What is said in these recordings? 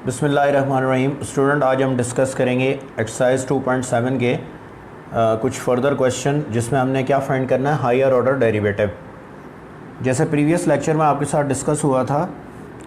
बिस्मिल्लाहिर्रहमानिर्रहीम। स्टूडेंट, आज हम डिस्कस करेंगे एक्सरसाइज 2.7 के कुछ फर्दर क्वेश्चन जिसमें हमने क्या फाइंड करना है, हायर ऑर्डर डेरिवेटिव। जैसे प्रीवियस लेक्चर में आपके साथ डिस्कस हुआ था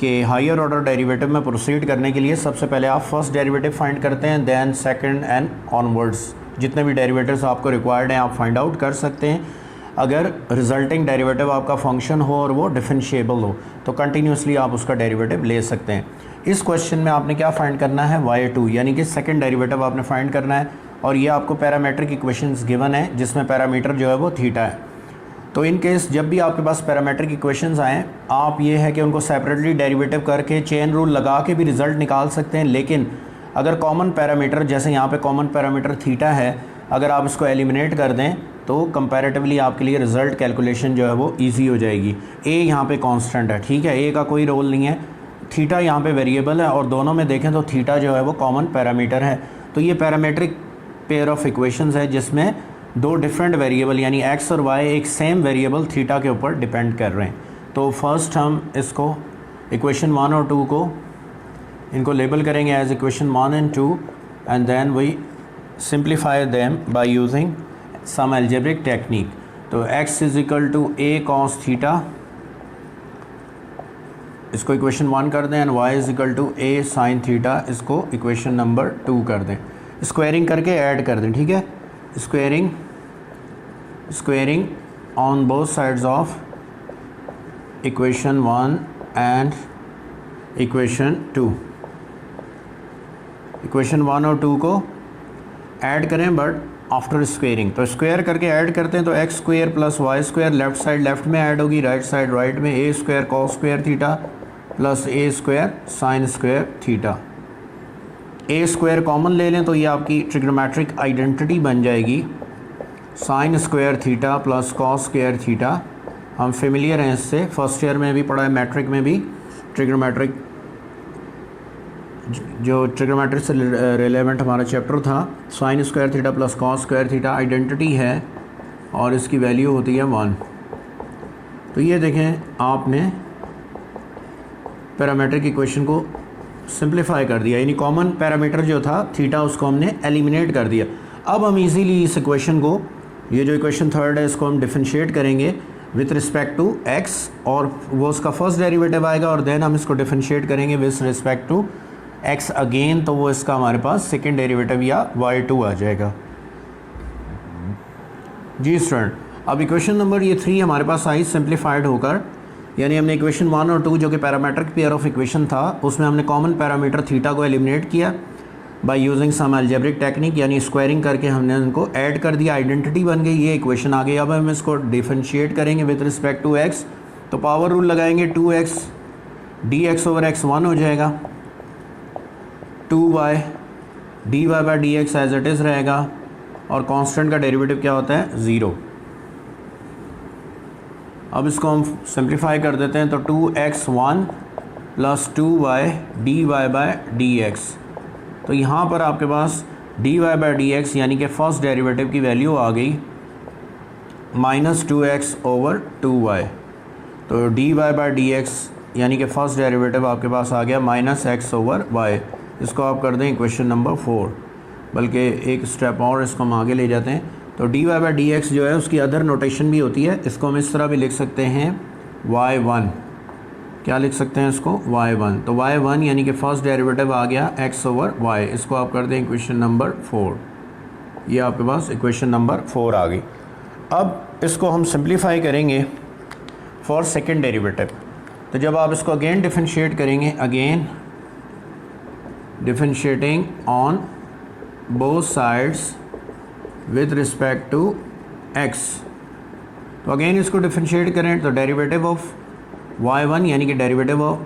कि हायर ऑर्डर डेरिवेटिव में प्रोसीड करने के लिए सबसे पहले आप फर्स्ट डेरिवेटिव फाइंड करते हैं, देन सेकंड एंड ऑनवर्ड्स जितने भी डेरिवेटिव्स आपको रिक्वायर्ड हैं आप फाइंड आउट कर सकते हैं। अगर रिजल्टिंग डेरिवेटिव आपका फंक्शन हो और वो डिफरेंशिएबल हो तो कंटिन्यूसली आप उसका डेरिवेटिव ले सकते हैं। इस क्वेश्चन में आपने क्या फाइंड करना है, y2 यानी कि सेकंड डेरिवेटिव आपने फाइंड करना है और ये आपको पैरामीट्रिक इक्वेशंस गिवन है जिसमें पैरामीटर जो है वो थीटा है। तो इन केस जब भी आपके पास पैरामीट्रिक इक्वेशंस आएँ आप ये है कि उनको सेपरेटली डेरिवेटिव करके चेन रूल लगा के भी रिज़ल्ट निकाल सकते हैं, लेकिन अगर कॉमन पैरामीटर जैसे यहाँ पे कॉमन पैरामीटर थीटा है, अगर आप इसको एलिमिनेट कर दें तो कंपैरेटिवली आपके लिए रिज़ल्ट कैलकुलेशन जो है वो ईजी हो जाएगी। ए यहाँ पे कांस्टेंट है, ठीक है, ए का कोई रोल नहीं है, थीटा यहाँ पे वेरिएबल है और दोनों में देखें तो थीटा जो है वो कॉमन पैरामीटर है। तो ये पैरामीट्रिक पेयर ऑफ इक्वेशंस है जिसमें दो डिफरेंट वेरिएबल यानी एक्स और वाई एक सेम वेरिएबल थीटा के ऊपर डिपेंड कर रहे हैं। तो फर्स्ट हम इसको इक्वेशन 1 और 2 को इनको लेबल करेंगे as equation 1 and 2 and then we simplify them by using some algebraic technique. तो x is equal to a cos theta, इसको इक्वेशन 1 कर दें, and y is equal to a sin theta, इसको equation number 2 कर दें। Squaring करके add कर दें, ठीक है, squaring on both sides of equation 1 and equation 2। Equation 1 और 2 को ऐड करें बट आफ्टर स्क्वेयरिंग। तो स्क्वायर करके ऐड करते हैं तो x square plus y square left side left में ऐड होगी, राइट साइड राइट में, a square cos square theta plus a square sine square theta. A square common ले लें तो ये आपकी ट्रिग्नोमेट्रिक आइडेंटिटी बन जाएगी, sign square theta plus cos square theta. हम फेमिलियर हैं इससे, फर्स्ट ईयर में भी पढ़ा है, मैट्रिक में भी ट्रिग्नोमेट्रिक जो ट्रिग्नोमेट्री से रिलेवेंट हमारा चैप्टर था। Sign square theta plus cos square theta identity है और इसकी वैल्यू होती है 1। तो ये देखें आपने पैरामीट्रिक इक्वेशन को सिंप्लीफाई कर दिया, यानी कॉमन पैरामीटर जो था थीटा उसको हमने एलिमिनेट कर दिया। अब हम इजीली इस इक्वेशन को, ये जो इक्वेशन थर्ड है इसको हम डिफरेंशिएट करेंगे विथ रिस्पेक्ट टू x और वो उसका फर्स्ट डेरिवेटिव आएगा और देन हम इसको डिफरेंशिएट करेंगे with respect to x again, तो वो इसका हमारे पास सेकेंड डेरिवेटिव या y2 आ जाएगा। जी स्टूडेंट, अब इक्वेशन नंबर ये 3 हमारे पास आई सिंप्लीफाइड होकर, यानी हमने इक्वेशन 1 और 2 जो कि पैरामीट्रिक पेयर ऑफ इक्वेशन था उसमें हमने कॉमन पैरामीटर थीटा को एलिमिनेट किया by using some algebraic technique, यानी स्क्वायरिंग करके हमने उनको ऐड कर दिया, आइडेंटिटी बन गई, ये इक्वेशन आ गई। अब हम इसको डिफरेंशिएट करेंगे विद रिस्पेक्ट टू x, तो पावर रूल लगाएंगे, 2x dx ओवर x 1 हो जाएगा, 2y dy by D x as it is रहेगा और कांस्टेंट का डेरिवेटिव क्या होता है, 0। अब इसको हम सिंप्लीफाई कर देते हैं तो 2x1 plus 2y dy by D x. तो यहाँ पर आपके पास dy बाई डी एक्स यानी कि फ़र्स्ट डेरिवेटिव की वैल्यू आ गई -2x ओवर 2y। तो dy बाई डी एक्स यानी कि फ़र्स्ट डेरिवेटिव आपके पास आ गया -x ओवर y। इसको आप कर दें इक्वेशन नंबर 4, बल्कि एक स्टेप और इसको हम आगे ले जाते हैं। तो dy बाई डी एक्स जो है उसकी अदर नोटेशन भी होती है, इसको हम इस तरह भी लिख सकते हैं y1, क्या लिख सकते हैं इसको, y1। तो y1 यानी कि फर्स्ट डेरिवेटिव आ गया x ओवर y, इसको आप कर दें इक्वेशन नंबर 4। ये आपके पास इक्वेशन नंबर 4 आ गई। अब इसको हम सिंप्लीफाई करेंगे फॉर सेकेंड डेरिवेटिव। तो जब आप इसको अगेन डिफरेंशिएट करेंगे, again differentiating on both sides with respect to x। तो अगेन इसको डिफरेंशिएट करें तो डेरिवेटिव ऑफ y1 यानी कि derivative of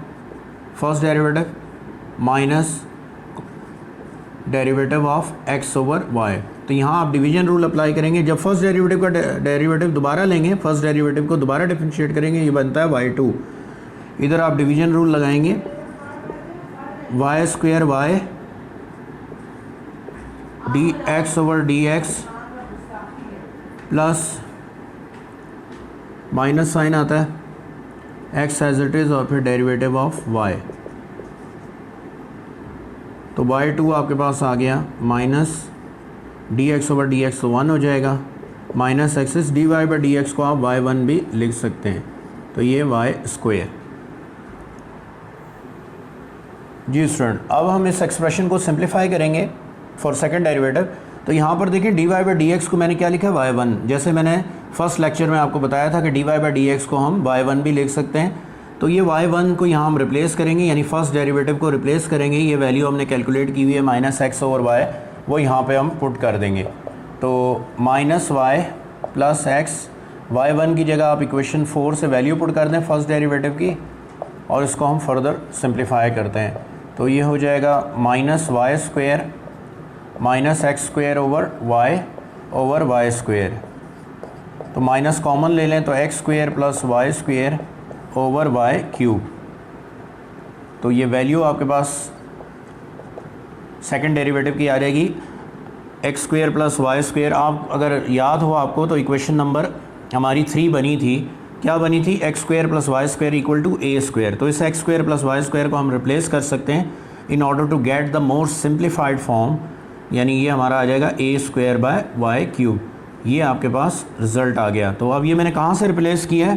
first derivative minus derivative of x over y। तो यहाँ आप डिवीजन रूल अप्लाई करेंगे, जब फर्स्ट डेरिवेटिव का डेरिवेटिव दोबारा लेंगे, फर्स्ट डेरिवेटिव को दोबारा डिफरेंशिएट करेंगे, ये बनता है y2। इधर आप डिवीजन रूल लगाएंगे, y square y d x over d x plus minus sign आता है एक्स एज इट इज़ और फिर डेरिवेटिव ऑफ वाई। तो बाई 2 आपके पास आ गया minus d x over d x तो 1 हो जाएगा, minus x's d Y by D x को आप वाई 1 भी लिख सकते हैं, तो ये वाई स्क्वायर। जी स्टूडेंट, अब हम इस एक्सप्रेशन को सिंप्लीफाई करेंगे फॉर सेकंड डेरिवेटिव। तो यहाँ पर देखें d Y by D x को मैंने क्या लिखा है वाई 1, जैसे मैंने फर्स्ट लेक्चर में आपको बताया था कि d Y by D x को हम वाई 1 भी लिख सकते हैं। तो ये वाई 1 को यहाँ हम रिप्लेस करेंगे, यानी फर्स्ट डेरिवेटिव को रिप्लेस करेंगे। ये वैल्यू हमने कैलकुलेट की हुई है माइनस एक्स ओवर वाई, वो यहाँ पे हम पुट कर देंगे। तो minus y plus x, y 1 की जगह आप इक्वेशन 4 से वैल्यू पुट कर दें फर्स्ट डेरिवेटिव की, और इसको हम फर्दर सिंप्लीफाई करते हैं। तो ये हो जाएगा minus y square minus x square over y square. तो माइनस कॉमन ले लें तो x square plus y square over y cube. तो ये वैल्यू आपके पास सेकंड डेरिवेटिव की आ जाएगी x square plus y square. आप अगर याद हो आपको तो इक्वेशन नंबर हमारी 3 बनी थी, क्या बनी थी, x square plus y square equal to a square. तो इस x square plus y square को हम रिप्लेस कर सकते हैं in order to get the more simplified form, यानी ये हमारा आ जाएगा a square by y cube. ये आपके पास रिज़ल्ट आ गया। तो अब ये मैंने कहाँ से रिप्लेस किया है,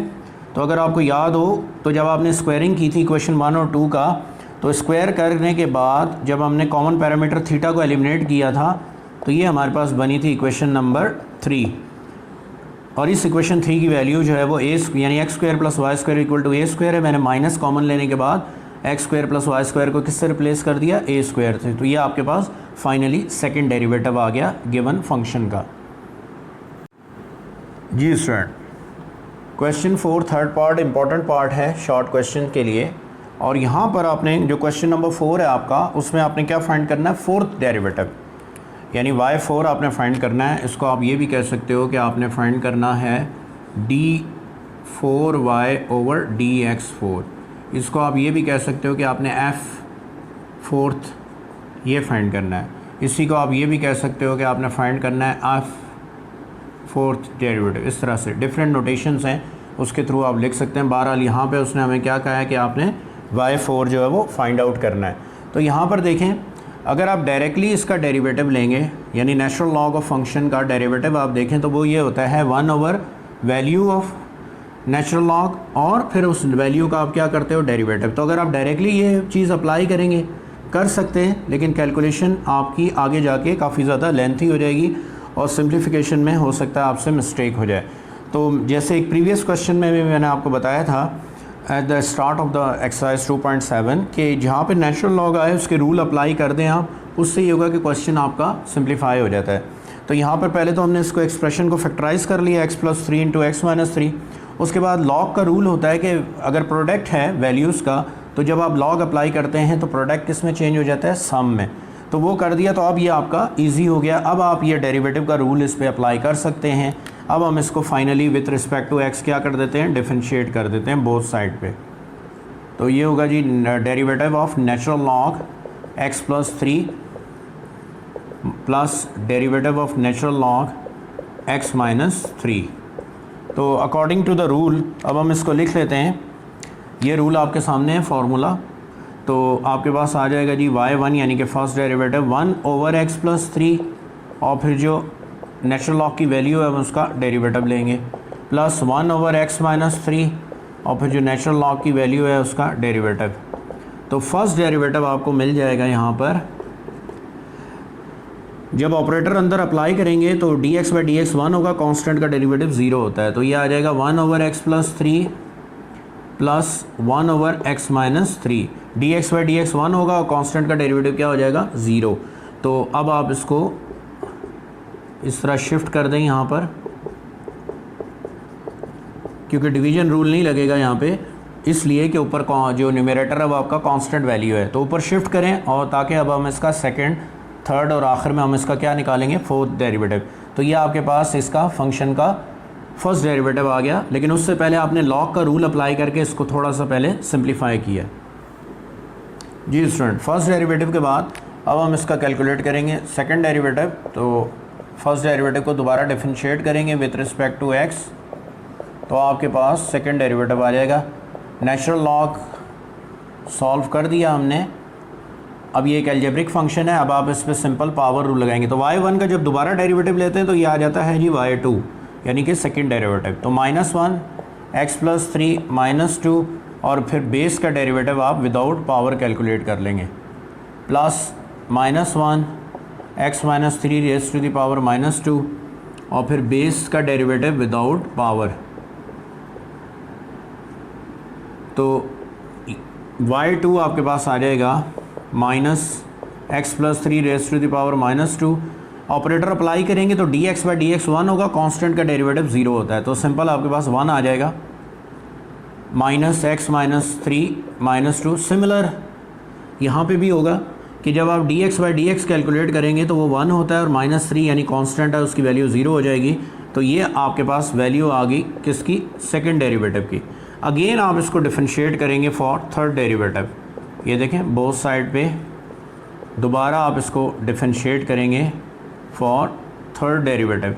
तो अगर आपको याद हो तो जब आपने स्क्वायरिंग की थी क्वेश्चन 1 और 2 का, तो स्क्वायर करने के बाद जब हमने कॉमन पैरामीटर थीटा को एलिमिनेट किया था तो ये हमारे पास बनी थी इक्वेशन नंबर 3। और इस इक्वेशन 3 की वैल्यू जो है वो ए यानी x square plus y square equal to a square है। मैंने माइनस कॉमन लेने के बाद x square plus y square को किससे रिप्लेस कर दिया, ए स्क्वायर से। तो ये आपके पास फाइनली सेकंड डेरिवेटिव आ गया गिवन फंक्शन का। जी student, question 4 third part important part है शॉर्ट क्वेश्चन के लिए। और यहाँ पर आपने जो क्वेश्चन नंबर 4 है आपका, उसमें आपने क्या फाइंड करना है, फोर्थ डेरिवेटिव, यानी y4 आपने फाइंड करना है। इसको आप ये भी कह सकते हो कि आपने फाइंड करना है d4y ओवर dx4। इसको आप ये भी कह सकते हो कि आपने f4th ये फाइंड करना है। इसी को आप ये भी कह सकते हो कि आपने फाइंड करना है f4th डेरिवेटिव। इस तरह से डिफरेंट नोटेशंस हैं, उसके थ्रू आप लिख सकते हैं। बहरहाल यहाँ पे उसने हमें क्या कहा है कि आपने y4 जो है वो फाइंड आउट करना है। तो यहाँ पर देखें, अगर आप डायरेक्टली इसका डेरिवेटिव लेंगे, यानी नेचुरल लॉग ऑफ फंक्शन का डेरिवेटिव आप देखें तो वो ये होता है 1 over value of natural log, और फिर उस वैल्यू का आप क्या करते हो, डेरिवेटिव। तो अगर आप डायरेक्टली ये चीज़ अप्लाई करेंगे कर सकते हैं, लेकिन कैलकुलेशन आपकी आगे जाके काफ़ी ज़्यादा लेंथी हो जाएगी और सिंप्लीफिकेशन में हो सकता है आपसे मिस्टेक हो जाए। तो जैसे एक प्रीवियस क्वेश्चन में भी मैंने आपको बताया था at the start of the exercise 2.7 कि जहाँ पे नेचुरल लॉग आए उसके रूल अप्लाई कर दें आप, उससे ये होगा कि क्वेश्चन आपका सिंप्लीफाई हो जाता है। तो यहाँ पर पहले तो हमने इसको एक्सप्रेशन को फैक्टराइज कर लिया x+3 इंटू x-3। उसके बाद लॉग का रूल होता है कि अगर प्रोडक्ट है वैल्यूज़ का, तो जब आप लॉग अप्लाई करते हैं तो प्रोडक्ट किस में चेंज हो जाता है, सम में। तो वो कर दिया, तो अब ये आपका ईजी हो गया। अब आप ये डेरिवेटिव का रूल इस पर अप्लाई कर सकते हैं। अब हम इसको finally with respect to x क्या कर देते हैं, डिफरेंशिएट कर देते हैं बोथ साइड पे। तो ये होगा जी derivative of natural log x+3 plus derivative of natural log x-3। तो अकॉर्डिंग टू द रूल अब हम इसको लिख लेते हैं। ये रूल आपके सामने है फार्मूला। तो आपके पास आ जाएगा जी y1 यानी कि फर्स्ट डेरिवेटिव 1 ओवर x+3, और फिर जो नेचुरल लॉग की वैल्यू है हम उसका डेरिवेटिव लेंगे, प्लस 1 ओवर x-3, और फिर जो नेचुरल लॉग की वैल्यू है उसका डेरिवेटिव। तो फर्स्ट डेरिवेटिव आपको मिल जाएगा यहाँ पर। जब ऑपरेटर अंदर अप्लाई करेंगे तो dx बाई डी एक्स 1 होगा, कांस्टेंट का डेरिवेटिव 0 होता है। तो ये आ जाएगा 1 over x+3 plus 1 over x-3। dx by D x 1 होगा और कांस्टेंट का डेरिवेटिव क्या हो जाएगा, 0। तो अब आप इसको इस तरह शिफ्ट कर दें यहाँ पर, क्योंकि डिवीजन रूल नहीं लगेगा यहाँ पे, इसलिए कि ऊपर जो न्यूमरेटर है वो आपका कांस्टेंट वैल्यू है। तो ऊपर शिफ्ट करें, और ताकि अब हम इसका सेकंड, थर्ड और आखिर में हम इसका क्या निकालेंगे, फोर्थ डेरिवेटिव। तो ये आपके पास इसका फंक्शन का फर्स्ट डेरिवेटिव आ गया। लेकिन उससे पहले आपने लॉग का रूल अप्लाई करके इसको थोड़ा सा पहले सिंप्लीफाई किया। जी स्टूडेंट, फर्स्ट डेरिवेटिव के बाद अब हम इसका कैलकुलेट करेंगे सेकंड डेरिवेटिव। तो फर्स्ट डेरिवेटिव को दोबारा डिफरेंशिएट करेंगे विथ रिस्पेक्ट टू एक्स, तो आपके पास सेकंड डेरिवेटिव आ जाएगा। नेचुरल लॉग सॉल्व कर दिया हमने। अब ये एक एल्जेब्रिक फंक्शन है, अब आप इस पर सिंपल पावर रूल लगाएंगे। तो y1 का जब दोबारा डेरिवेटिव लेते हैं तो ये आ जाता है जी y2 यानी कि सेकंड डेरिवेटिव। तो -1 x+3 -2 और फिर बेस का डेरिवेटिव आप विदाउट पावर कैलकुलेट कर लेंगे, plus -1 x-3 raise to the power -2 और फिर बेस का डेरिवेटिव विदाउट पावर। तो y2 आपके पास आ जाएगा -x+3 raise to the power -2। Operator apply करेंगे तो dx/dx 1 होगा, कांस्टेंट का डेरिवेटिव 0 होता है, तो सिंपल आपके पास 1 आ जाएगा। -x-3 -2 सिमिलर यहाँ पे भी होगा कि जब आप dx/dx कैलकुलेट करेंगे तो वो 1 होता है और -3 यानी कांस्टेंट है उसकी वैल्यू 0 हो जाएगी। तो ये आपके पास वैल्यू आ गई किसकी, सेकंड डेरिवेटिव की। अगेन आप इसको डिफरेंशिएट करेंगे फॉर थर्ड डेरिवेटिव। ये देखें बोथ साइड पे दोबारा आप इसको डिफरेंशिएट करेंगे फॉर थर्ड डेरिवेटिव,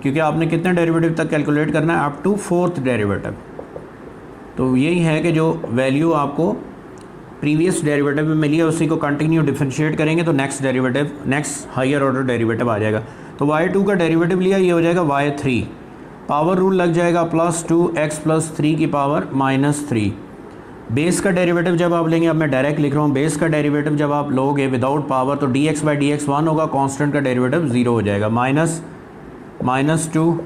क्योंकि आपने कितने डेरिवेटिव तक कैलकुलेट करना है, अप टू फोर्थ डेरिवेटिव। तो यही है कि जो वैल्यू आपको प्रीवियस डेरिवेटिव में मिली है उसी को कंटिन्यू डिफरेंशिएट करेंगे तो next derivative, next higher order derivative आ जाएगा। तो y2 का डेरिवेटिव लिया, ये हो जाएगा y3, पावर रूल लग जाएगा +2x+3 की पावर -3। बेस का डेरिवेटिव जब आप लेंगे, अब मैं डायरेक्ट लिख रहा हूँ, बेस का डेरिवेटिव जब आप लोगे विदाउट पावर तो dx/dx 1 होगा, कांस्टेंट का डेरिवेटिव 0 हो जाएगा, -2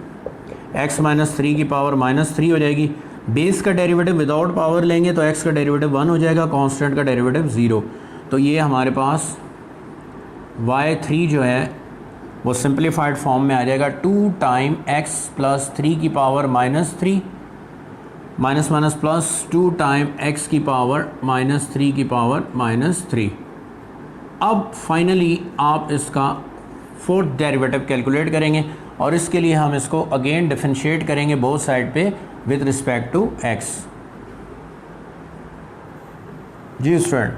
x-3 की पावर -3 हो जाएगी। बेस का डेरिवेटिव विदाउट पावर लेंगे तो x का डेरिवेटिव 1 हो जाएगा, कांस्टेंट का डेरिवेटिव 0। तो ये हमारे पास y3 जो है वो सिंप्लीफाइड फॉर्म में आ जाएगा 2 टाइम x+3 की power -3 minus plus 2 time x की पावर -3 की पावर -3। अब फाइनली आप इसका फोर्थ डेरिवेटिव कैलकुलेट करेंगे और इसके लिए हम इसको अगेन डिफरेंशिएट करेंगे बोथ साइड पे विद रिस्पेक्ट टू x। जी स्टूडेंट,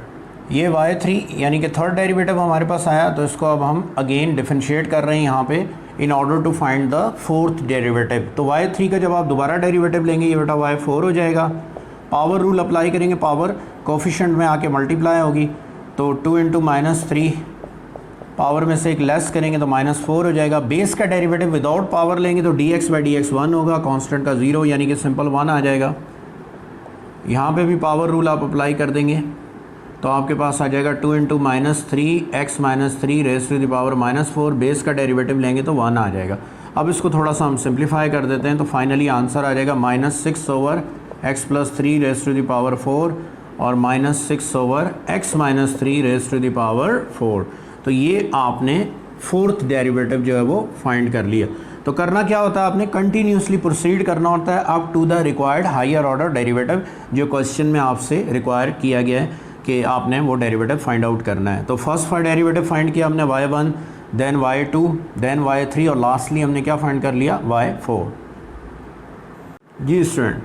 ये y3 यानी कि थर्ड डेरिवेटिव हमारे पास आया, तो इसको अब हम अगेन डिफरेंशिएट कर रहे हैं यहाँ पे in order to find the fourth derivative. तो y3 का जब आप दोबारा डेरिवेटिव लेंगे ये बेटा y4 हो जाएगा। पावर रूल अप्लाई करेंगे, पावर कोफिशिएंट में आके मल्टीप्लाई होगी, तो 2 × -3 पावर में से एक लेस करेंगे तो -4 हो जाएगा। बेस का डेरिवेटिव विदाउट पावर लेंगे तो dx/dx 1 होगा, कांस्टेंट का 0 यानी कि सिंपल 1 आ जाएगा। यहाँ पे भी पावर रूल आप अप्लाई कर देंगे तो आपके पास आ जाएगा 2 × -3x-3 raise to the power -4। Base का डेरिवेटिव लेंगे तो 1 आ जाएगा। अब इसको थोड़ा सा हम सिंप्लीफाई कर देते हैं तो फाइनली आंसर आ जाएगा -6/x+3 rays to the power 4 और -6/x-3 rays to the power 4। तो ये आपने फोर्थ डेरिवेटिव जो है वो फाइंड कर लिया। तो करना क्या होता है, आपने कंटिन्यूसली प्रोसीड करना होता है up to the required higher order derivative जो क्वेश्चन में आपसे रिक्वायर किया गया है कि आपने वो डेरिवेटिव फाइंड आउट करना है। तो फर्स्ट डेरिवेटिव फाइंड किया हमने y1, then y2, then y3 और लास्टली हमने क्या फाइंड कर लिया, y4। जी स्टूडेंट,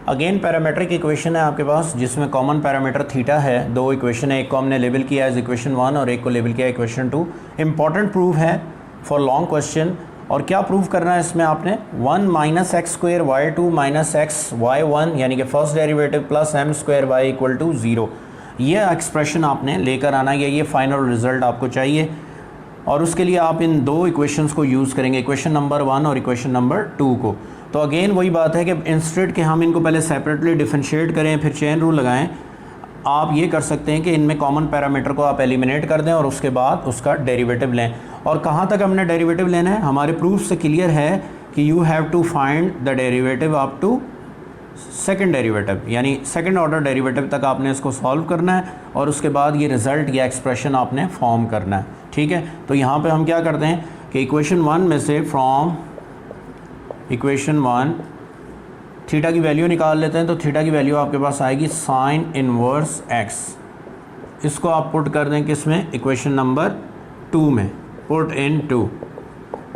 अगेन पैरामीट्रिक इक्वेशन है आपके पास जिसमें कॉमन पैरामीटर थीटा है। दो इक्वेशन है, एक को हमने लेबल किया एज इक्वेशन 1 और एक को लेबल किया इक्वेशन 2। इंपॉर्टेंट प्रूफ है फॉर लॉन्ग क्वेश्चन। और क्या प्रूफ करना है इसमें आपने, 1 - x² y2 - x y1 यानी कि first derivative plus m² y = 0, ये एक्सप्रेशन आपने लेकर आना है, ये फाइनल रिजल्ट आपको चाहिए। और उसके लिए आप इन दो इक्वेशंस को यूज़ करेंगे, इक्वेशन नंबर 1 और इक्वेशन नंबर 2 को। तो अगेन वही बात है कि इंस्टेड के हम इनको पहले सेपरेटली डिफरेंशिएट करें फिर चेन रूल लगाएं, आप ये कर सकते हैं कि इनमें कॉमन पैरामीटर को आप एलिमिनेट कर दें और उसके बाद उसका डेरिवेटिव लें। और कहाँ तक हमने डेरिवेटिव लेना है, हमारे प्रूफ से क्लियर है कि you have to find the derivative up to second derivative, यानी सेकंड ऑर्डर डेरिवेटिव तक आपने इसको सॉल्व करना है और उसके बाद ये रिज़ल्ट या एक्सप्रेशन आपने फॉर्म करना है। ठीक है, तो यहाँ पे हम क्या करते हैं कि इक्वेशन 1 में से फ्रॉम इक्वेशन 1 थीटा की वैल्यू निकाल लेते हैं। तो थीटा की वैल्यू आपके पास आएगी sin इनवर्स x। इसको आप पुट कर दें किस में, इक्वेशन नंबर 2 में, पुट इन 2।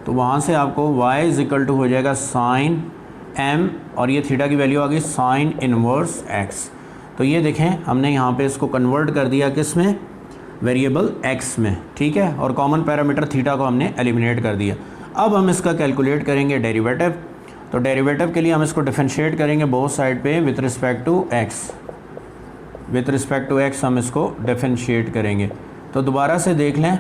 तो वहाँ से आपको y = हो जाएगा sin m और ये थीटा की वैल्यू आ गई sin इनवर्स x। तो ये देखें हमने यहाँ पे इसको कन्वर्ट कर दिया किस में, वेरिएबल x में। ठीक है, और कॉमन पैरामीटर थीटा को हमने एलिमिनेट कर दिया। अब हम इसका कैलकुलेट करेंगे डेरिवेटिव। तो डेरिवेटिव के लिए हम इसको डिफरेंशिएट करेंगे बोथ साइड पे with respect to x। With respect to x हम इसको डिफरेंशिएट करेंगे। तो दोबारा से देख लें,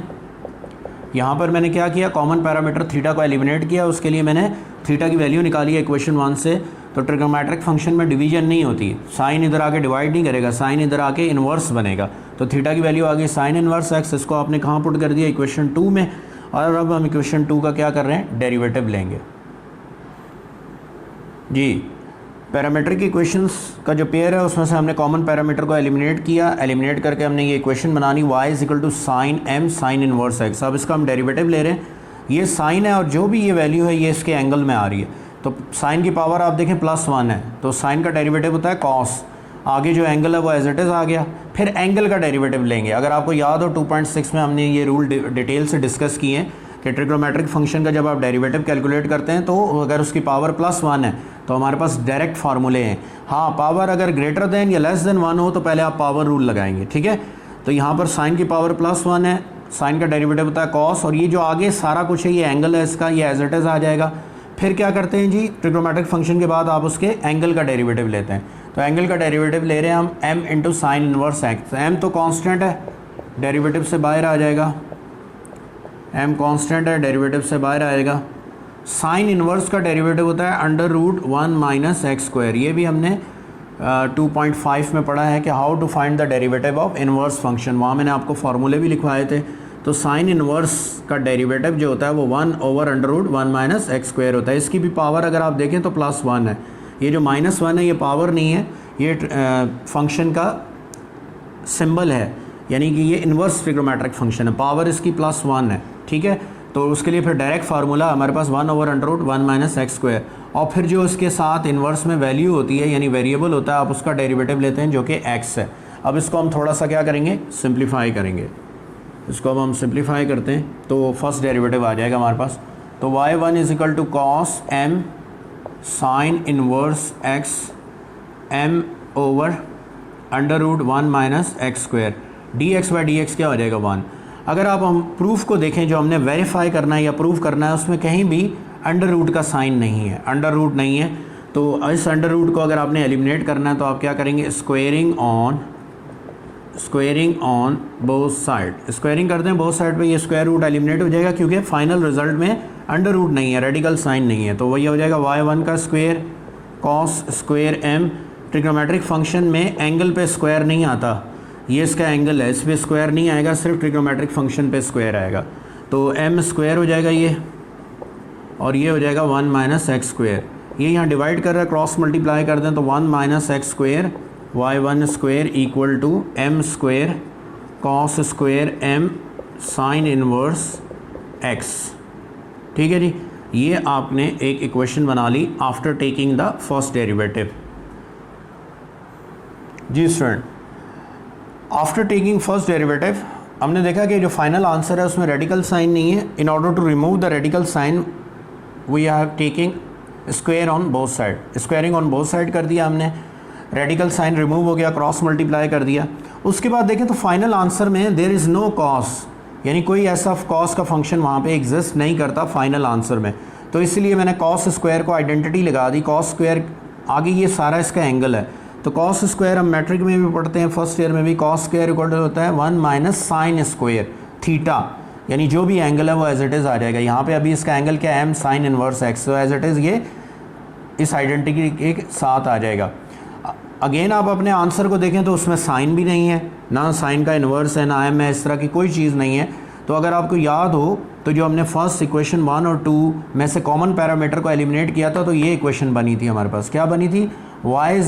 यहाँ पर मैंने क्या किया, कॉमन पैरामीटर थीटा को एलिमिनेट किया, उसके लिए मैंने थीटा की वैल्यू निकाली है इक्वेशन 1 से। तो ट्रिग्नोमेट्रिक फंक्शन में डिवीजन नहीं होती, साइन इधर आके डिवाइड नहीं करेगा, साइन इधर आके इन्वर्स बनेगा। तो थीटा की वैल्यू आ गई साइन इन्वर्स एक्स, इसको आपने कहाँ पुट कर दिया, इक्वेशन 2 में। और अब हम इक्वेशन 2 का क्या कर रहे हैं, डेरिवेटिव लेंगे जी। पैरामीट्रिक इक्वेशंस का जो पेयर है उसमें से हमने कॉमन पैरामीटर को एलिमिनेट किया, एलिमिनेट करके हमने ये इक्वेशन बनानी y equal to sine m sine inverse x। अब इसका हम डेरिवेटिव ले रहे हैं, ये साइन है और जो भी ये वैल्यू है ये इसके एंगल में आ रही है। तो साइन की पावर आप देखें +1 है, तो साइन का डेरिवेटिव होता है कॉस, आगे जो एंगल है वो एज इट इज़ आ गया। फिर एंगल का डेरिवेटिव लेंगे। अगर आपको याद हो 2.6 में हमने ये रूल डिटेल से डिस्कस किए हैं कि ट्रिग्नोमेट्रिक फंक्शन का जब आप डेरिवेटिव कैलकुलेट करते हैं तो अगर उसकी पावर +1 है तो हमारे पास डायरेक्ट फार्मूले हैं। हाँ, पावर अगर ग्रेटर देन या लेस देन 1 हो तो पहले आप पावर रूल लगाएंगे, ठीक है। तो यहाँ पर साइन की पावर +1 है, साइन का डेरिवेटिव होता है कॉस, और ये जो आगे सारा कुछ है ये एंगल है इसका, ये एज इट इज़ आ जाएगा। फिर क्या करते हैं जी, ट्रिग्नोमेट्रिक फंक्शन के बाद आप उसके एंगल का डेरिवेटिव लेते हैं। तो एंगल का डेरिवेटिव ले रहे हैं हम m into sine inverse x. m तो कांस्टेंट है, डेरिवेटिव से बाहर आ जाएगा, m कांस्टेंट है, डेरिवेटिव से बाहर आएगा। साइन इनवर्स का डेरिवेटिव होता है √1 - x स्क्वायर। ये भी हमने 2.5 में पढ़ा है कि how to find the derivative of inverse function, वहाँ मैंने आपको फार्मूले भी लिखवाए थे। तो साइन इनवर्स का डेरिवेटिव जो होता है वो 1/√1 - x स्क्वायर होता है। इसकी भी पावर अगर आप देखें तो +1 है, ये जो -1 है ये पावर नहीं है, ये फंक्शन का सिंबल है, यानी कि ये इन्वर्स ट्रिग्नोमेट्रिक फंक्शन है, पावर इसकी +1 है, ठीक है। तो उसके लिए फिर डायरेक्ट फार्मूला हमारे पास 1/√1 - x स्क्वायर, और फिर जो इसके साथ इन्वर्स में वैल्यू होती है यानी वेरिएबल होता है, आप उसका डेरिवेटिव लेते हैं जो कि x है। अब इसको हम थोड़ा सा क्या करेंगे, सिंप्लीफाई करेंगे। इसको अब हम सिंप्लीफाई करते हैं तो फर्स्ट डेरिवेटिव आ जाएगा हमारे पास। तो y1 = cos m sine inverse x m over √1 - x square, dx/dx क्या हो जाएगा 1। अगर आप हम प्रूफ को देखें, जो हमने वेरीफाई करना है या प्रूफ करना है, उसमें कहीं भी अंडर रूट का साइन नहीं है, अंडर रूट नहीं है। तो इस अंडर रूट को अगर आपने एलिमिनेट करना है तो आप क्या करेंगे, squaring on both side, squaring करते हैं बोथ साइड पे, ये स्क्वायर रूट एलिमिनेट हो जाएगा क्योंकि फाइनल रिजल्ट में अंडर रूट नहीं है, रेडिकल साइन नहीं है। तो वही हो जाएगा y1 का square cos square m। Trigonometric function में एंगल पे स्क्वायर नहीं आता, ये इसका एंगल है, इस पर स्क्वायर नहीं आएगा, सिर्फ ट्रिग्नोमेट्रिक फंक्शन पे स्क्वायर आएगा। तो m स्क्वायर हो जाएगा ये, और ये हो जाएगा 1 - x स्क्वायर। ये यहाँ डिवाइड कर रहा है, क्रॉस मल्टीप्लाई कर दें तो 1 - x square y1 square equal to m square cos square m sine inverse x, ठीक है जी। ये आपने एक इक्वेशन बना ली after taking the first derivative. जी student, after taking first derivative हमने देखा कि जो फाइनल आंसर है उसमें रेडिकल साइन नहीं है। In order to remove the radical sign we are taking square on both side, squaring on both side कर दिया हमने, रेडिकल साइन रिमूव हो गया, क्रॉस मल्टीप्लाई कर दिया। उसके बाद देखें तो फाइनल आंसर में देयर इज़ नो कॉस, यानी कोई ऐसा कॉस का फंक्शन वहाँ पे एग्जिस्ट नहीं करता फाइनल आंसर में। तो इसलिए मैंने कॉस स्क्वायर को आइडेंटिटी लगा दी, कॉस स्क्वायर आगे ये सारा इसका एंगल है। तो कॉस स्क्वायर हम मैट्रिक में भी पढ़ते हैं, फर्स्ट ईयर में भी, कॉस स्क्वायर इक्वल होता है 1 - साइन स्क्वायर थीटा, यानी जो भी एंगल है वो एज इट इज़ आ जाएगा। यहाँ पे अभी इसका एंगल क्या है, m साइन इनवर्स x, तो एज इट इज़ ये इस आइडेंटिटी के साथ आ जाएगा। अगेन आप अपने आंसर को देखें तो उसमें साइन भी नहीं है, ना साइन का इन्वर्स है, ना m है, इस तरह की कोई चीज़ नहीं है। तो अगर आपको याद हो तो जो हमने फर्स्ट इक्वेशन 1 और 2 में से कॉमन पैरामीटर को एलिमिनेट किया था तो ये इक्वेशन बनी थी हमारे पास, क्या बनी थी, y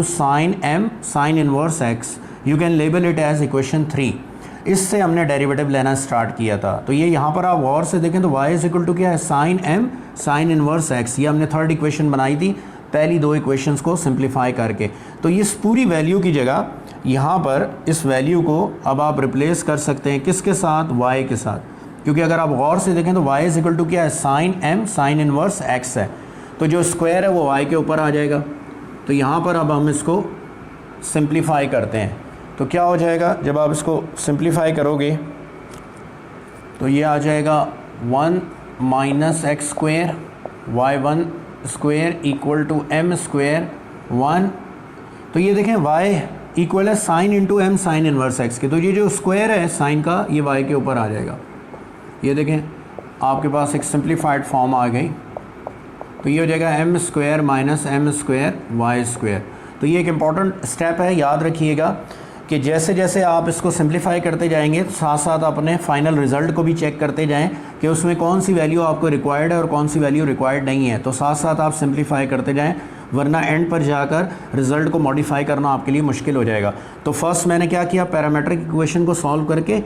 = sine m sine inverse x, you can label it as equation 3। इससे हमने डेरिवेटिव लेना स्टार्ट किया था। तो ये यहाँ पर आप गौर से देखें तो y = क्या है, sine m sine inverse x, ये हमने थर्ड इक्वेशन बनाई थी पहली दो इक्वेशंस को सिंप्लीफाई करके। तो इस पूरी वैल्यू की जगह यहाँ पर इस वैल्यू को अब आप रिप्लेस कर सकते हैं किसके साथ, y के साथ, क्योंकि अगर आप गौर से देखें तो y = क्या है, sine m sine inverse x है। तो जो स्क्वायर है वो y के ऊपर आ जाएगा। तो यहाँ पर अब हम इसको सिंप्लीफाई करते हैं तो क्या हो जाएगा, जब आप इसको सिंप्लीफाई करोगे तो ये आ जाएगा 1 - x square y1 square equal to m square 1। तो ये देखें y इक्वल है sine into m sine inverse x के। तो ये जो स्क्वायर है साइन का ये वाई के ऊपर आ जाएगा। ये देखें आपके पास एक सिंप्लीफाइड फॉर्म आ गई, तो ये हो जाएगा m square minus m square y square. तो ये एक इम्पॉर्टेंट स्टेप है, याद रखिएगा कि जैसे जैसे आप इसको सिंप्लीफाई करते जाएंगे साथ साथ अपने फाइनल रिज़ल्ट को भी चेक करते जाएं कि उसमें कौन सी वैल्यू आपको रिक्वायर्ड है और कौन सी वैल्यू रिक्वायर्ड नहीं है। तो साथ साथ आप सिंप्लीफाई करते जाएं, वरना एंड पर जाकर रिज़ल्ट को मॉडिफाई करना आपके लिए मुश्किल हो जाएगा। तो फर्स्ट मैंने क्या किया, पैरामीट्रिक इक्वेशन को सॉल्व करके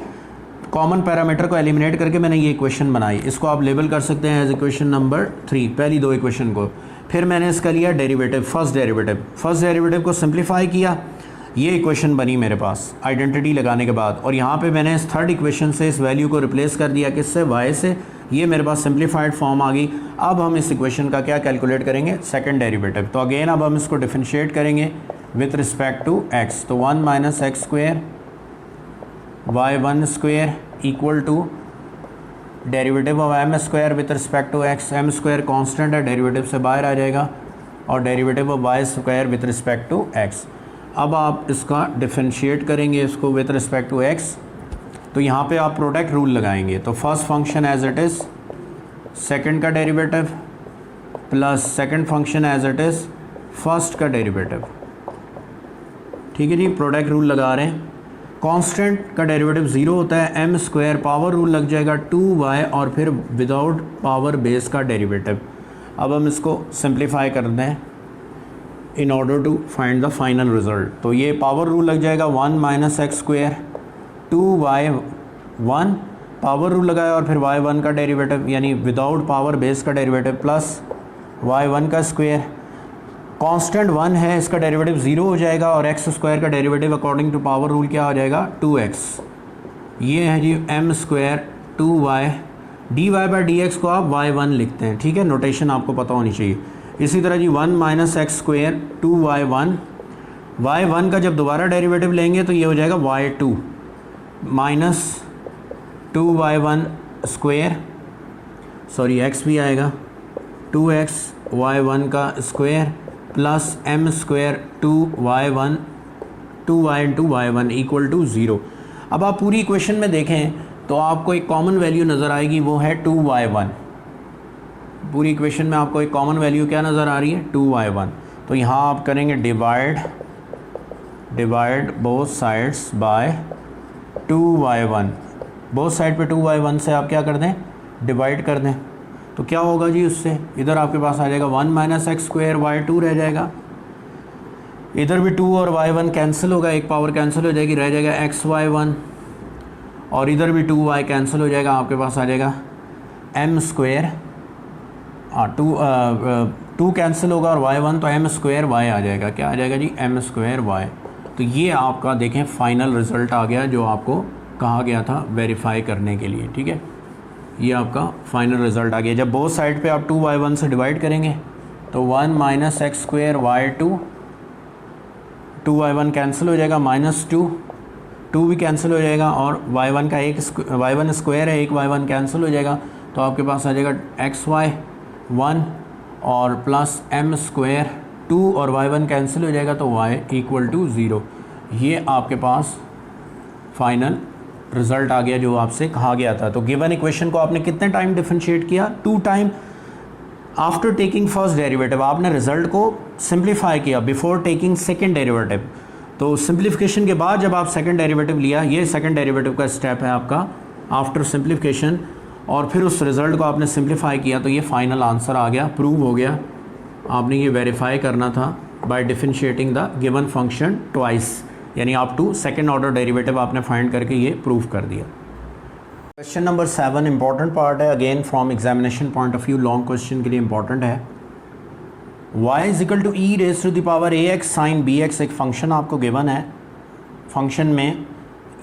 कॉमन पैरामीटर को एलिमिनेट करके मैंने ये इक्वेशन बनाई। इसको आप लेबल कर सकते हैं एज इक्वेशन नंबर 3, पहली दो इक्वेशन को। फिर मैंने इसका लिया डेरिवेटिव, फर्स्ट डेरिवेटिव को सिंप्लीफाई किया, ये इक्वेशन बनी मेरे पास आइडेंटिटी लगाने के बाद। और यहाँ पे मैंने इस थर्ड इक्वेशन से इस वैल्यू को रिप्लेस कर दिया किससे, वाई से। ये मेरे पास सिंप्लीफाइड फॉर्म आ गई। अब हम इस इक्वेशन का क्या कैलकुलेट करेंगे, सेकंड डेरिवेटिव। तो अगेन अब हम इसको डिफरेंशिएट करेंगे विथ रिस्पेक्ट टू एक्स। तो 1 minus x square y 1 square equal to derivative of m square with respect to x. M square constant है, डेरिवेटिव से बाहर आ जाएगा, और derivative of y square with respect to x. अब आप इसका डिफरेंशिएट करेंगे इसको विथ रिस्पेक्ट टू एक्स। तो यहाँ पे आप प्रोडक्ट रूल लगाएंगे। तो first function as it is second का derivative plus second function as it is first का डेरिवेटिव। ठीक है जी, प्रोडक्ट रूल लगा रहे हैं। कांस्टेंट का डेरिवेटिव 0 होता है, एम स्क्वायर पावर रूल लग जाएगा 2y और फिर विदाउट पावर बेस का डेरिवेटिव। अब हम इसको सिंप्लीफाई कर दें in order to find the final result. तो ये पावर रूल लग जाएगा 1 minus x square 2y1 power rule लगाया और फिर y1 का डेरिवेटिव यानी विदाउट पावर बेस का डेरिवेटिव प्लस y1 का स्क्वेयर। कांस्टेंट 1 है, इसका डेरिवेटिव 0 हो जाएगा और एक्स स्क्वायर का derivative according to power rule क्या हो जाएगा 2x। ये है जी m square 2y, dy by D x को आप y1 लिखते हैं। ठीक है, नोटेशन आपको पता होनी चाहिए। इसी तरह जी 1 minus x square 2y1, y1 का जब दोबारा डेरिवेटिव लेंगे तो ये हो जाएगा y2 minus 2y1 square, sorry x भी आएगा 2x y1 का square plus m square 2y1 2y into y1 equal to 0। अब आप पूरी इक्वेशन में देखें तो आपको एक कॉमन वैल्यू नज़र आएगी, वो है 2y1। पूरी इक्वेशन में आपको एक कॉमन वैल्यू क्या नज़र आ रही है 2y1। तो यहाँ आप करेंगे divide both sides by 2y1। Both side पे 2y1 से आप क्या कर दें, डिवाइड कर दें। तो क्या होगा जी उससे, इधर आपके पास आ जाएगा 1 माइनस एक्स स्क्वेयर y2 रह जाएगा, इधर भी 2 और y1 कैंसिल होगा, एक पावर कैंसिल हो जाएगी, रह जाएगा xy1, और इधर भी 2y कैंसिल हो जाएगा, आपके पास आ जाएगा m स्क्वेयर, 2 कैंसिल होगा और y1 तो m स्क्वेयर y आ जाएगा। क्या आ जाएगा जी m स्क्वेयर y। तो ये आपका देखें फाइनल रिज़ल्ट आ गया जो आपको कहा गया था वेरीफाई करने के लिए। ठीक है, ये आपका फाइनल रिज़ल्ट आ गया। जब बोथ साइड पे आप 2y1 से डिवाइड करेंगे तो 1 minus x square y2, 2y1 cancel हो जाएगा, माइनस 2 भी कैंसिल हो जाएगा, और y1 का y1 स्क्वायर है, एक y1 कैंसिल हो जाएगा, तो आपके पास आ जाएगा xy1 और प्लस m स्क्वायर 2 और y1 कैंसिल हो जाएगा तो y इक्वल टू 0। ये आपके पास फाइनल रिज़ल्ट आ गया जो आपसे कहा गया था। तो गिवन इक्वेशन को आपने कितने टाइम डिफरेंशिएट किया, 2 time. After taking first derivative आपने रिज़ल्ट को सिंप्लीफाई किया बिफोर टेकिंग सेकंड डेरिवेटिव। तो सिंप्लीफिकेशन के बाद जब आप सेकंड डेरिवेटिव लिया, ये सेकंड डेरिवेटिव का स्टेप है आपका आफ्टर सिंप्लीफिकेशन, और फिर उस रिज़ल्ट को आपने सिंप्लीफाई किया तो ये फाइनल आंसर आ गया, प्रूव हो गया। आपने ये वेरीफाई करना था by differentiating the given function twice, यानी आप टू सेकेंड ऑर्डर डेरिवेटिव आपने फाइंड करके ये प्रूव कर दिया। क्वेश्चन नंबर 7 इंपॉर्टेंट पार्ट है, again from examination point of view long question के लिए इंपॉर्टेंट है। y is equal to e raise to the power ax sine bx एक फंक्शन आपको गिवन है। फंक्शन में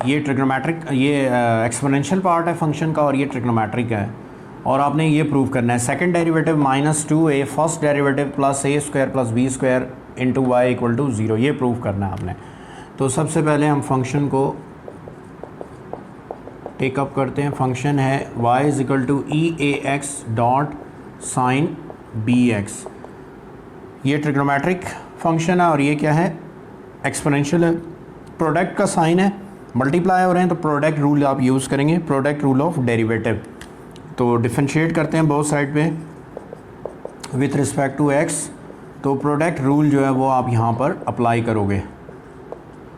ये ट्रिग्नोमेट्रिक, ये एक्सपोनेंशियल पार्ट है फंक्शन का और ये ट्रिग्नोमेट्रिक है, और आपने ये प्रूव करना है। Second derivative minus 2a, first derivative plus a square plus b square into y equal to 0, ये प्रूव करना है आपने। तो सबसे पहले हम फंक्शन को टेकअप करते हैं। फंक्शन है y is equal to e A x dot sine B x. ये ट्रिग्नोमेट्रिक फंक्शन है और ये क्या है, एक्सपोनेंशियल है। प्रोडक्ट का साइन है, मल्टीप्लाई हो रहे हैं, तो प्रोडक्ट रूल आप यूज़ करेंगे, प्रोडक्ट रूल ऑफ डेरिवेटिव। तो डिफरेंशिएट करते हैं बोथ साइड पे विथ रिस्पेक्ट टू एक्स, तो प्रोडक्ट रूल जो है वो आप यहाँ पर अप्लाई करोगे।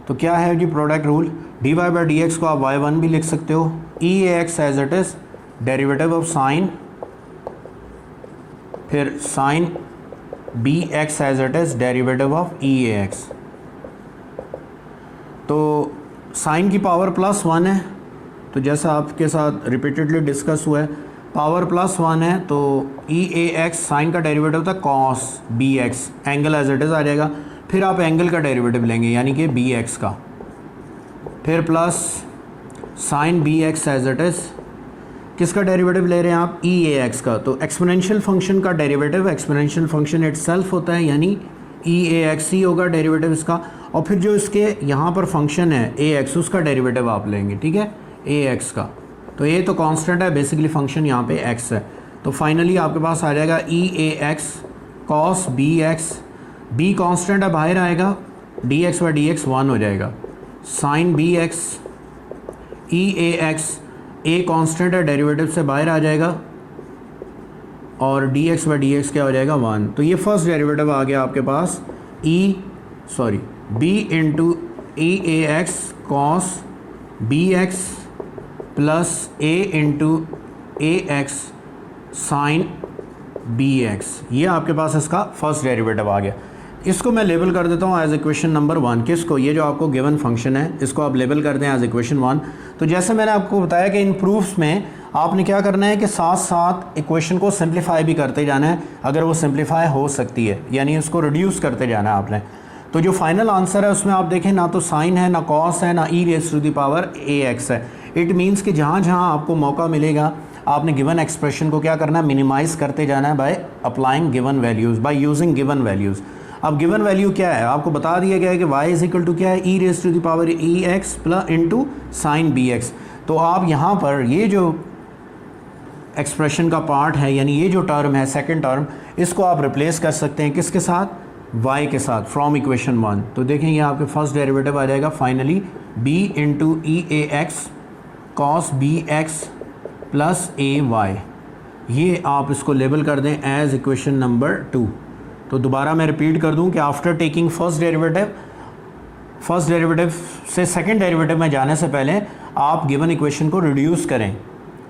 तो क्या है जी product rule, D Y by D x को आप वाई वन भी लिख सकते हो, E A X as it is derivative of sine, फिर sine B x as it is derivative of E A X. तो साइन की पावर प्लस वन है, तो जैसा आपके साथ रिपीटेडली डिस्कस हुआ है, पावर प्लस वन है तो ई ए एक्स साइन का डेरिवेटिव था cos B X, angle as it is आ जाएगा, फिर आप एंगल का डेरिवेटिव लेंगे यानी कि बी एक्स का, फिर plus sine B x as it is, किसका डेरिवेटिव ले रहे हैं आप, ई ए एक्स का। तो एक्सपोनेंशियल फंक्शन का डेरिवेटिव एक्सपोनेंशियल फंक्शन इटसेल्फ होता है, यानी ई ए एक्स ही होगा डेरिवेटिव इसका, और फिर जो इसके यहाँ पर फंक्शन है ए एक्स, उसका डेरिवेटिव आप लेंगे, ठीक है, ए एक्स का। तो ए तो कांस्टेंट है, बेसिकली फंक्शन यहाँ पे एक्स है, तो फाइनली आपके पास आ जाएगा ई ए x cos B X, B constant है बाहर आएगा, D x by D x one हो जाएगा, sine B X E A X, A constant है डेरिवेटिव से बाहर आ जाएगा, और D x by D X क्या हो जाएगा वन। तो ये फर्स्ट डेरिवेटिव आ गया आपके पास B into E A x cos B x plus A into A x sine B x, ये आपके पास इसका फर्स्ट डेरिवेटिव आ गया। इसको मैं लेबल कर देता हूँ एज इक्वेशन नंबर वन, किसको, ये जो आपको गिवन फंक्शन है इसको आप लेबल कर दें एज इक्वेशन वन। तो जैसे मैंने आपको बताया कि इन प्रूफ्स में आपने क्या करना है कि साथ साथ इक्वेशन को सिंप्लीफाई भी करते जाना है, अगर वो सिंप्लीफाई हो सकती है, यानी उसको रिड्यूस करते जाना है आपने। तो जो फाइनल आंसर है उसमें आप देखें ना तो साइन है, ना कॉस है, ना e raise to the power a x है। इट मीन्स कि जहाँ जहाँ आपको मौका मिलेगा आपने गिवन एक्सप्रेशन को क्या करना है, मिनिमाइज़ करते जाना है by applying given values, by using given values. अब गिवन वैल्यू क्या है, आपको बता दिया गया है कि y इज इक्वल टू क्या है, e raise to the power e x plus into sine B x. तो आप यहाँ पर ये जो एक्सप्रेशन का पार्ट है, यानी ये जो टर्म है सेकंड टर्म, इसको आप रिप्लेस कर सकते हैं किसके साथ, y के साथ, फ्रॉम इक्वेशन वन। तो देखें ये आपके फर्स्ट डेरिवेटिव आ जाएगा फाइनली b इंटू ई ए x cos B x plus ए वाई, ये आप इसको लेबल कर दें एज इक्वेशन नंबर टू। तो दोबारा मैं रिपीट कर दूं कि आफ्टर टेकिंग फर्स्ट डेरिवेटिव से सेकंड डेरिवेटिव में जाने से पहले आप गिवन इक्वेशन को रिड्यूस करें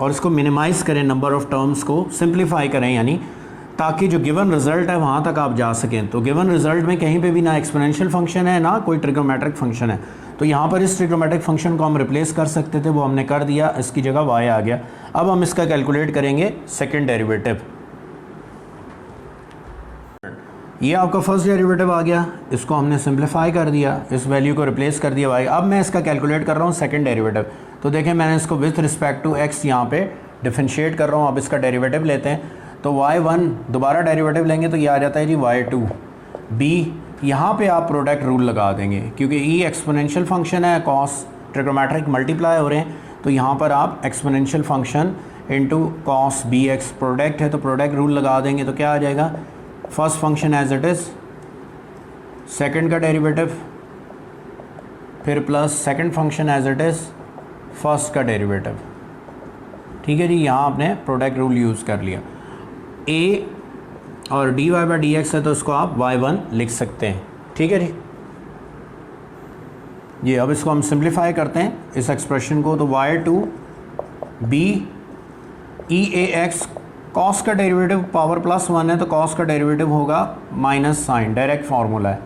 और इसको मिनिमाइज़ करें, नंबर ऑफ़ टर्म्स को सिंप्लीफाई करें, यानी ताकि जो गिवन रिज़ल्ट है वहाँ तक आप जा सकें। तो गिवन रिज़ल्ट में कहीं पे भी ना एक्सपोनेंशियल फंक्शन है ना कोई ट्रिग्नोमेट्रिक फंक्शन है, तो यहाँ पर इस ट्रिग्नोमेट्रिक फंक्शन को हम रिप्लेस कर सकते थे, वो हमने कर दिया, इसकी जगह y आ गया। अब हम इसका कैलकुलेट करेंगे सेकेंड डेरिवेटिव। ये आपका फर्स्ट डेरिवेटिव आ गया, इसको हमने सिंप्लीफाई कर दिया, इस वैल्यू को रिप्लेस कर दिया y। अब मैं इसका कैलकुलेट कर रहा हूँ सेकंड डेरिवेटिव। तो देखें मैंने इसको विथ रिस्पेक्ट टू x यहाँ पे डिफरेंशिएट कर रहा हूँ। अब इसका डेरिवेटिव लेते हैं, तो y1 दोबारा डेरिवेटिव लेंगे तो ये आ जाता है जी y2। b यहाँ पे आप प्रोडक्ट रूल लगा देंगे क्योंकि e एक्सपोनेंशियल फंक्शन है, कॉस ट्रिग्नोमेट्रिक मल्टीप्लाई हो रहे हैं, तो यहाँ पर आप exponential function into cos B x product है तो प्रोडक्ट रूल लगा देंगे। तो क्या आ जाएगा, first function as it is, second का डेरिवेटिव, फिर plus second function as it is, first का डेरिवेटिव। ठीक है जी, यहाँ आपने प्रोडक्ट रूल यूज़ कर लिया। a और dy बाई डी एक्स है तो इसको आप y1 लिख सकते हैं। ठीक है जी, ये अब इसको हम सिंप्लीफाई करते हैं इस एक्सप्रेशन को, तो y2 b ई ए एक्स, कॉस का डेरिवेटिव पावर प्लस वन है तो कॉस का डेरिवेटिव होगा माइनस साइन, डायरेक्ट फार्मूला है,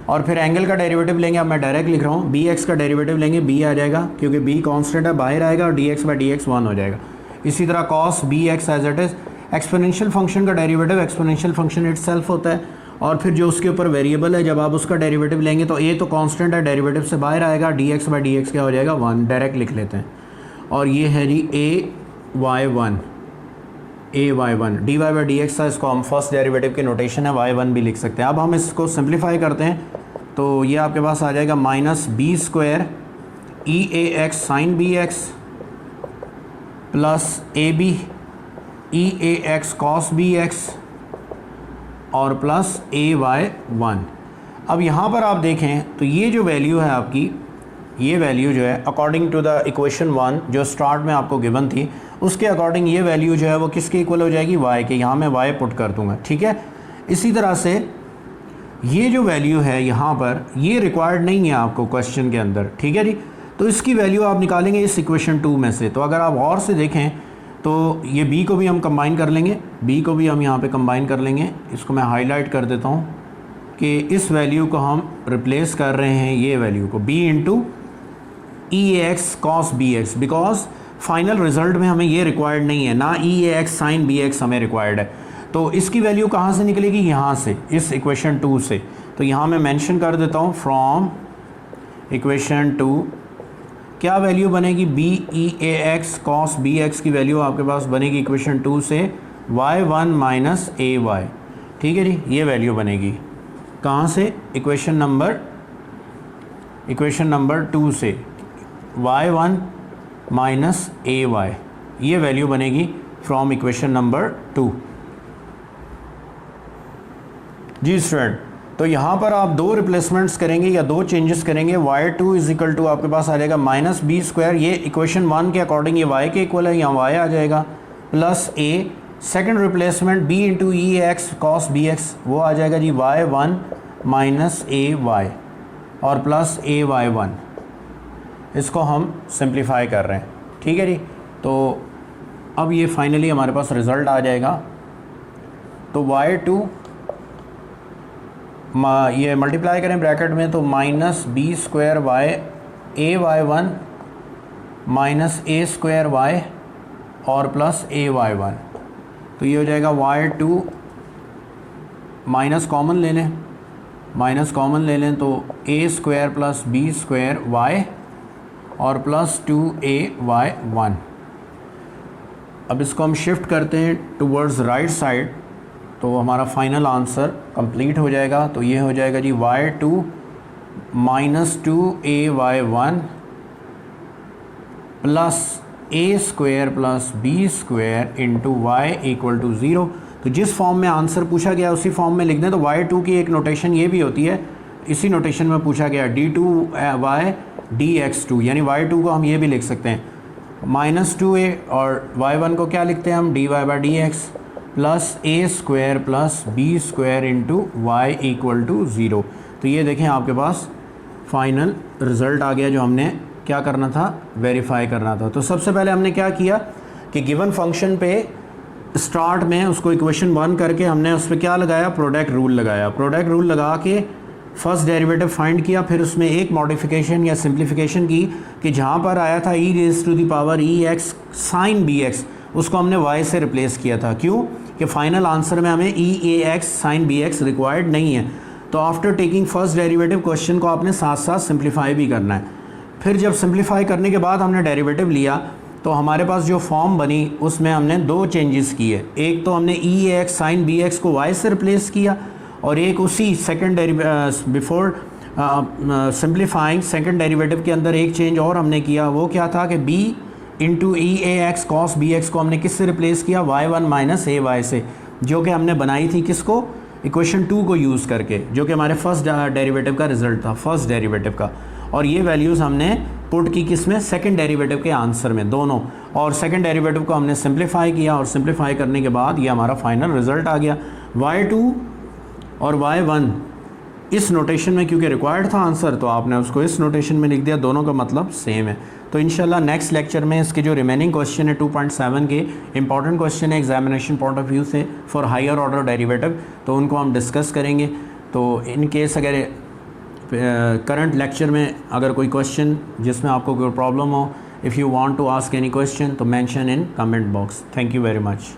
और फिर एंगल का डेरिवेटिव लेंगे, अब मैं डायरेक्ट लिख रहा हूँ, बी एक्स का डेरिवेटिव लेंगे, बी आ जाएगा क्योंकि बी कांस्टेंट है बाहर आएगा, और D x by D x one हो जाएगा। इसी तरह cos B x as it is, exponential function का डेरिवेटिव एक्सपोनेंशियल फंक्शन इटसेल्फ होता है, और फिर जो उसके ऊपर वेरिएबल है जब आप उसका डेरिवेटिव लेंगे तो ए तो कांस्टेंट है, डेरिवेटिव से बाहर आएगा, D x by D X क्या हो जाएगा वन, डायरेक्ट लिख लेते हैं। और ये है जी A Y one, D Y by D X था, इसको हम फर्स्ट डेरिवेटिव के नोटेशन है y1 भी लिख सकते हैं। अब हम इसको सिंप्लीफाई करते हैं तो ये आपके पास आ जाएगा minus b square e A x sine B x plus a b e A x cos B x और प्लस ए वाई वन। अब यहाँ पर आप देखें तो ये जो वैल्यू है आपकी, ये वैल्यू जो है अकॉर्डिंग टू द इक्वेशन 1 जो स्टार्ट में आपको गिवन थी, उसके अकॉर्डिंग ये वैल्यू जो है वो किसके इक्वल हो जाएगी, y के। यहाँ मैं y पुट कर दूँगा, ठीक है। इसी तरह से ये जो वैल्यू है यहाँ पर, ये रिक्वायर्ड नहीं है आपको क्वेश्चन के अंदर, ठीक है जी। तो इसकी वैल्यू आप निकालेंगे इस इक्वेशन 2 में से। तो अगर आप और से देखें तो ये b को भी हम कंबाइन कर लेंगे, b को भी हम यहाँ पे कंबाइन कर लेंगे। इसको मैं हाईलाइट कर देता हूँ कि इस वैल्यू को हम रिप्लेस कर रहे हैं ये वैल्यू को, b into E A x cos B x, because final result में हमें ये रिक्वायर्ड नहीं है, ना ई ए एक्स साइन बी एक्स हमें रिक्वायर्ड है। तो इसकी वैल्यू कहाँ से निकलेगी, यहाँ से, इस इक्वेशन 2 से। तो यहाँ मैं मेंशन कर देता हूँ फ्रॉम इक्वेशन 2 क्या वैल्यू बनेगी, बी ई ए एक्स कॉस बी एक्स की वैल्यू आपके पास बनेगी इक्वेशन 2 से y1 माइनस ए वाई, ठीक है जी। ये वैल्यू बनेगी कहाँ से, इक्वेशन नंबर 2 से, y1 माइनस ए वाई, ये वैल्यू बनेगी फ्रॉम इक्वेशन नंबर 2। जी स्टूडेंट, तो यहाँ पर आप दो रिप्लेसमेंट्स करेंगे या दो चेंजेस करेंगे। y2 इज इक्वल टू आपके पास आ जाएगा माइनस बी स्क्वायर, ये इक्वेशन 1 के अकॉर्डिंग ये y के इक्वल है, यहाँ y आ जाएगा, plus a, second replacement b into e x cos B x, वो आ जाएगा जी y1 माइनस ए वाई और प्लस ए वाई 1। इसको हम सिंप्लीफाई कर रहे हैं, ठीक है जी। तो अब ये फाइनली हमारे पास रिज़ल्ट आ जाएगा। तो y2 ये मल्टीप्लाई करें ब्रैकेट में तो माइनस बी स्क्वायर वाई ए वाई 1 माइनस ए स्क्वायर वाई और प्लस ए वाई 1। तो ये हो जाएगा y2 माइनस कॉमन ले लें, तो A square plus B square Y और प्लस 2ay1। अब इसको हम शिफ्ट करते हैं टुवर्ड्स राइट साइड, तो हमारा फाइनल आंसर कंप्लीट हो जाएगा। तो ये हो जाएगा जी y2 minus 2ay1 plus a square plus B square into y equal to 0। तो जिस फॉर्म में आंसर पूछा गया उसी फॉर्म में लिख दें। तो y2 की एक नोटेशन ये भी होती है, इसी नोटेशन में पूछा गया d2y dx2, यानी y2 को हम ये भी लिख सकते हैं माइनस 2a और y1 को क्या लिखते हैं हम dy by D x plus a square plus B square into y equal to 0। तो ये देखें आपके पास फाइनल रिज़ल्ट आ गया जो हमने क्या करना था, वेरीफाई करना था। तो सबसे पहले हमने क्या किया कि गिवन फंक्शन पे स्टार्ट में उसको इक्वेशन 1 करके हमने उस पर क्या लगाया, प्रोडक्ट रूल लगाया। प्रोडक्ट रूल लगा के फर्स्ट डेरिवेटिव फाइंड किया, फिर उसमें एक मॉडिफिकेशन या सिंप्लीफिकेशन की कि जहाँ पर आया था e raise to the power e x sine B x, उसको हमने y से रिप्लेस किया था। क्यों कि फाइनल आंसर में हमें ई ए x sine B X required नहीं है। तो after taking first derivative question को आपने साथ साथ सिंप्लीफाई भी करना है। फिर जब सिंप्लीफाई करने के बाद हमने डेरिवेटिव लिया तो हमारे पास जो फॉर्म बनी उसमें हमने दो चेंजेस किए। एक तो हमने ई ए एक्स साइन बी एक्स को y से रिप्लेस किया और एक उसी second before simplifying second derivative के अंदर एक चेंज और हमने किया। वो क्या था कि b इंटू ई ए एक्स कॉस बी एक्स को हमने किससे रिप्लेस किया, y1 माइनस ए वाई से, जो कि हमने बनाई थी किसको, इक्वेशन 2 को यूज़ करके, जो कि हमारे फर्स्ट डेरिवेटिव का रिजल्ट था, फर्स्ट डेरिवेटिव का। और ये वैल्यूज़ हमने पुट की किस में, सेकंड डेरिवेटिव के आंसर में, दोनों। और सेकंड डेरिवेटिव को हमने सिंप्लीफाई किया और सिंप्लीफाई करने के बाद ये हमारा फाइनल रिजल्ट आ गया। y2 और y1 इस नोटेशन में क्योंकि रिक्वायर्ड था आंसर, तो आपने उसको इस नोटेशन में लिख दिया, दोनों का मतलब सेम है। तो इंशाल्लाह नेक्स्ट लेक्चर में इसके जो रिमेनिंग क्वेश्चन है 2.7 के इंपॉर्टेंट क्वेश्चन है एग्जामिनेशन पॉइंट ऑफ व्यू से फॉर हायर ऑर्डर डेरिवेटिव, तो उनको हम डिस्कस करेंगे। तो इन केस अगर करंट लेक्चर में अगर कोई क्वेश्चन जिसमें आपको कोई प्रॉब्लम हो, if you want to ask any question, तो mention in comment box. Thank you very much.